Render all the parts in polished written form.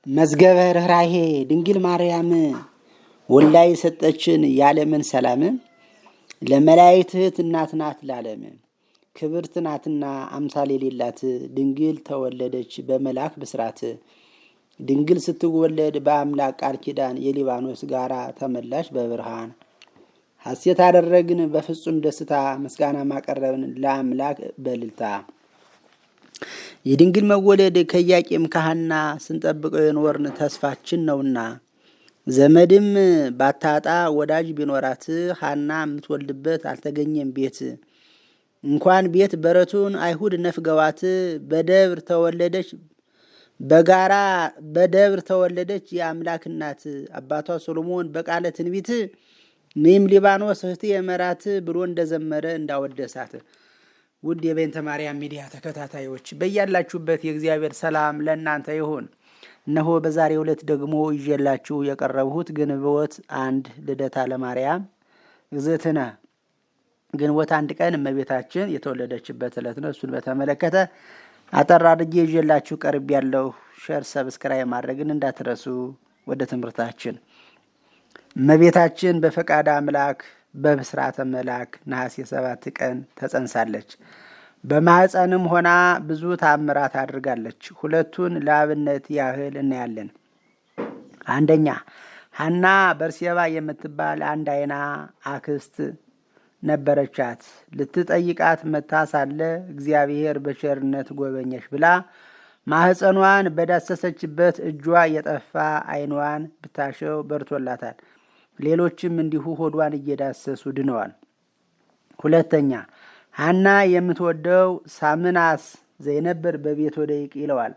መዝገበ ርኅራኄ ድንግል ማርያም ወልዳ የሰጠችን የዓለምን ሰላም ለመላእክት እህት እናት ናት ለዓለም ክብርት ናትና አምሳል የሌላት ድንግል ተወለደች በመልአክ ብስራት። ድንግል ስትወለድ በአምላክ ቃል ኪዳን የሊባኖስ ጋራ ተመላሽ በብርሃን። ሐሴት አደረግን በፍጹም ደስታ ምስጋና ማቀረብን ለአምላክ በልልታ። የድንግል መወለድ ከኢያቄም ከሐና ስንጠብቀው የኖርን ተስፋችን ነውና ዘመድም ባታጣ ወዳጅ ቢኖራት ሐና የምትወልድበት አልተገኘም ቤት። እንኳን ቤት በረቱን አይሁድ ነፍገዋት በደብር ተወለደች በጋራ በደብር ተወለደች የአምላክ እናት። አባቷ ሶሎሞን በቃለ ትንቢት እኔም ሊባኖስ እህቴ የመራት ብሎ እንደዘመረ እንዳወደሳት። ውድ የቤንተ ማርያም ሚዲያ ተከታታዮች በያላችሁበት የእግዚአብሔር ሰላም ለእናንተ ይሁን። እነሆ በዛሬው ዕለት ደግሞ ይዤላችሁ የቀረብሁት ግንቦት 1 ልደታ ለማርያም እግዝእትነ ግንቦት 1 ቀን እመቤታችን የተወለደችበት ዕለት ነው። እሱን በተመለከተ አጠር አድርጌ ይዤላችሁ ቀርብ ያለው ሼር፣ ሰብስክራይብ ማድረግን እንዳትረሱ። ወደ ትምህርታችን። እመቤታችን በፈቃደ አምላክ በብስራተ መልአክ ነሐሴ 7 ቀን ተጸንሳለች። በማኅፀንም ሆና ብዙ ታምራት አድርጋለች። ሁለቱን ለአብነት ያህል እናያለን። አንደኛ፣ ሐና በርሴባ የምትባል አንድ አይና አክስት ነበረቻት። ልትጠይቃት መታ ሳለ እግዚአብሔር በቸርነት ጎበኘሽ ብላ ማኅፀኗን በዳሰሰችበት እጇ የጠፋ አይኗን ብታሸው በርቶላታል። ሌሎችም እንዲሁ ሆዷን እየዳሰሱ ድነዋል። ሁለተኛ፣ ሐና የምትወደው ሳምናስ ዘይነብር በቤተ ዶይቅ ይለዋል።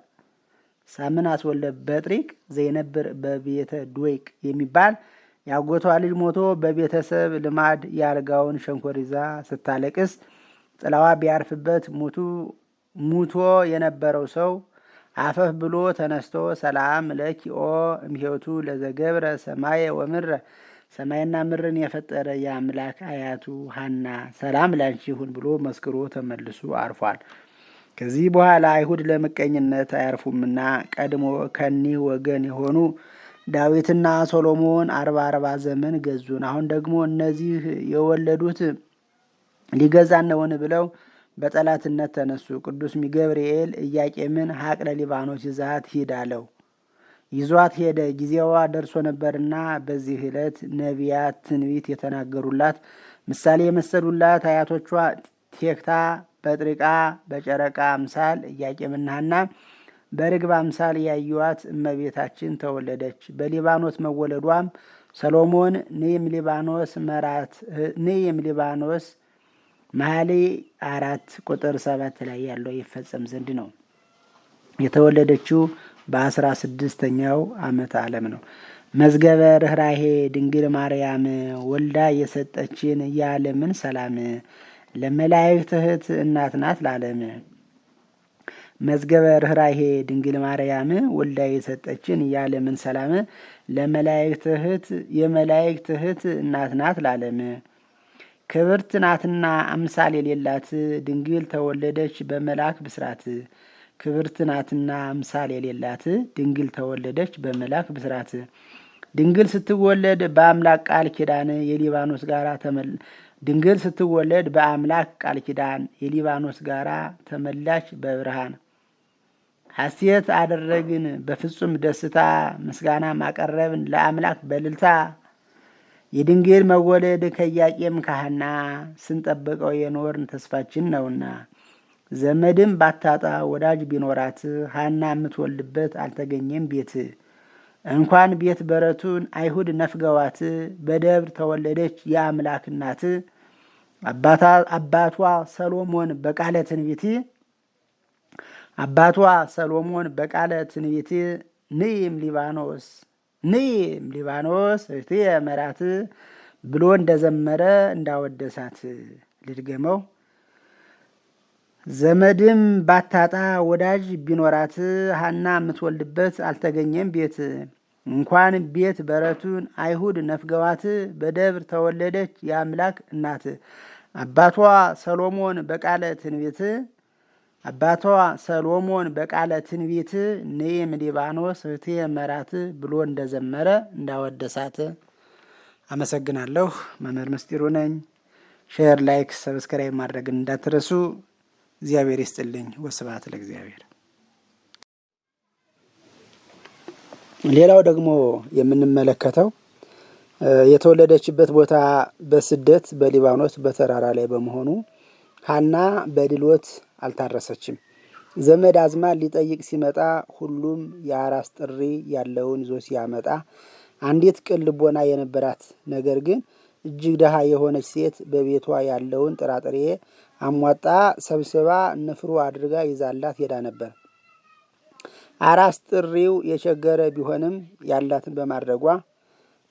ሳምናስ ወልደ በጥሪቅ ዘይነብር በቤተ ዶይቅ የሚባል ያጎቷ ልጅ ሞቶ በቤተሰብ ልማድ የአልጋውን ሸንኮር ይዛ ስታለቅስ ጥላዋ ቢያርፍበት ሙቶ የነበረው ሰው አፈፍ ብሎ ተነስቶ ሰላም ለኪኦ እምሄቱ ለዘገብረ ሰማየ ወምድረ፣ ሰማይና ምድርን የፈጠረ የአምላክ አያቱ ሐና ሰላም ላንቺ ይሁን ብሎ መስክሮ ተመልሶ አርፏል። ከዚህ በኋላ አይሁድ ለምቀኝነት አያርፉምና ቀድሞ ከኒህ ወገን የሆኑ ዳዊትና ሶሎሞን 40 ዘመን ገዙን። አሁን ደግሞ እነዚህ የወለዱት ሊገዛን ነውን ብለው በጠላትነት ተነሱ። ቅዱስ ገብርኤል ኢያቄምን ሀቅለ ሊባኖስ ይዛት ሂድ አለው። ይዟት ሄደ። ጊዜዋ ደርሶ ነበርና በዚህ ዕለት ነቢያት ትንቢት የተናገሩላት ምሳሌ የመሰሉላት አያቶቿ ቴክታ በጥሪቃ በጨረቃ አምሳል ኢያቄምና ሐና በርግብ አምሳል ያዩዋት እመቤታችን ተወለደች። በሊባኖስ መወለዷም ሰሎሞን ንዕም ሊባኖስ መራት ንዕም ሊባኖስ መኃልየ 4 ቁጥር 7 ላይ ያለው ይፈጸም ዘንድ ነው። የተወለደችው በ16ኛው ዓመተ ዓለም ነው። መዝገበ ርኅራኄ ድንግል ማርያም ወልዳ የሰጠችን የዓለምን ሰላም ለመላእክት እህት እናት ናት ለዓለም። መዝገበ ርኅራኄ ድንግል ማርያም ወልዳ የሰጠችን የዓለምን ሰላም ለመላእክት እህት የመላእክት እህት እናት ናት ለዓለም። ክብርት ናትና አምሳል የሌላት ድንግል ተወለደች በመልአክ ብስራት። ክብርት ናትና አምሳል የሌላት ድንግል ተወለደች በመልአክ ብስራት። ድንግል ስትወለድ በአምላክ ቃል ኪዳን የሊባኖስ ጋራ ድንግል ስትወለድ በአምላክ ቃል ኪዳን የሊባኖስ ጋራ ተመላች በብርሃን። ሐሴት አደረግን በፍጹም ደስታ ምስጋና ማቀረብን ለአምላክ በልልታ። የድንግል መወለድ ከኢያቄም ከሐና ስንጠብቀው የኖርን ተስፋችን ነውና ዘመድም ባታጣ ወዳጅ ቢኖራት ሐና የምትወልድበት አልተገኘም ቤት። እንኳን ቤት በረቱን አይሁድ ነፍገዋት በደብር ተወለደች የአምላክ እናት። አባቷ ሰሎሞን በቃለ ትንቢት ንዕም ሊባኖስ እህቴ መራት ብሎ እንደዘመረ እንዳወደሳት። ልድገመው። ዘመድም ባታጣ ወዳጅ ቢኖራት ሐና የምትወልድበት አልተገኘም ቤት። እንኳን ቤት በረቱን አይሁድ ነፍገዋት በደብር ተወለደች የአምላክ እናት። አባቷ ሰሎሞን በቃለ ትንቢት አባቷ ሰሎሞን በቃለ ትንቢት ነይም ሊባኖስ እህቴ መራት ብሎ እንደዘመረ እንዳወደሳት አመሰግናለሁ። መምህር ምስጢሩ ነኝ። ሼር፣ ላይክ፣ ሰብስክራይብ ማድረግ እንዳትረሱ። እግዚአብሔር ይስጥልኝ። ወስብሐት ለእግዚአብሔር። ሌላው ደግሞ የምንመለከተው የተወለደችበት ቦታ በስደት በሊባኖስ በተራራ ላይ በመሆኑ ሐና በድሎት አልታረሰችም። ዘመድ አዝማድ ሊጠይቅ ሲመጣ ሁሉም የአራስ ጥሪ ያለውን ይዞ ሲያመጣ አንዲት ቅን ልቦና የነበራት ነገር ግን እጅግ ድሃ የሆነች ሴት በቤቷ ያለውን ጥራጥሬ አሟጣ ሰብስባ ንፍሮ አድርጋ ይዛላት ሄዳ ነበር። አራስ ጥሪው የቸገረ ቢሆንም ያላትን በማድረጓ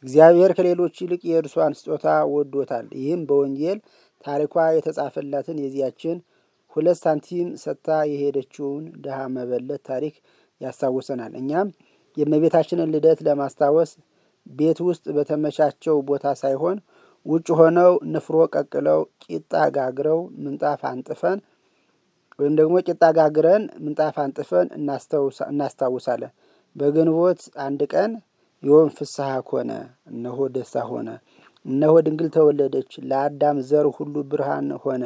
እግዚአብሔር ከሌሎች ይልቅ የእርሷን ስጦታ ወዶታል። ይህም በወንጌል ታሪኳ የተጻፈላትን የዚያችን 2 ሳንቲም ሰጥታ የሄደችውን ድሃ መበለት ታሪክ ያስታውሰናል። እኛም የእመቤታችንን ልደት ለማስታወስ ቤት ውስጥ በተመቻቸው ቦታ ሳይሆን ውጭ ሆነው ንፍሮ ቀቅለው ቂጣ ጋግረው ምንጣፍ አንጥፈን ወይም ደግሞ ቂጣ ጋግረን ምንጣፍ አንጥፈን እናስታውሳለን። በግንቦት 1 ቀን ዮም ፍስሐ ኮነ፣ እነሆ ደስታ ሆነ፣ እነሆ ድንግል ተወለደች፣ ለአዳም ዘር ሁሉ ብርሃን ሆነ፣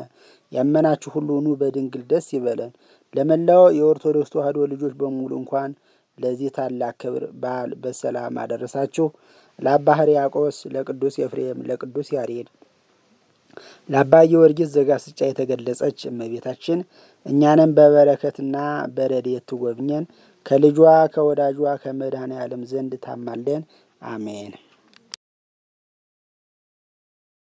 ያመናችሁ ሁሉ ኑ በድንግል ደስ ይበለን። ለመላው የኦርቶዶክስ ተዋሕዶ ልጆች በሙሉ እንኳን ለዚህ ታላቅ ክብር በዓል በሰላም አደረሳችሁ። ለአባ ሕርያቆስ፣ ለቅዱስ ኤፍሬም፣ ለቅዱስ ያሬድ፣ ለአባ ጊዮርጊስ ዘጋስጫ የተገለጸች እመቤታችን እኛንም በበረከትና በረድኤት ትጎብኘን። ከልጇ ከወዳጇ ከመድኃኔ ዓለም ዘንድ ታማልደን። አሜን።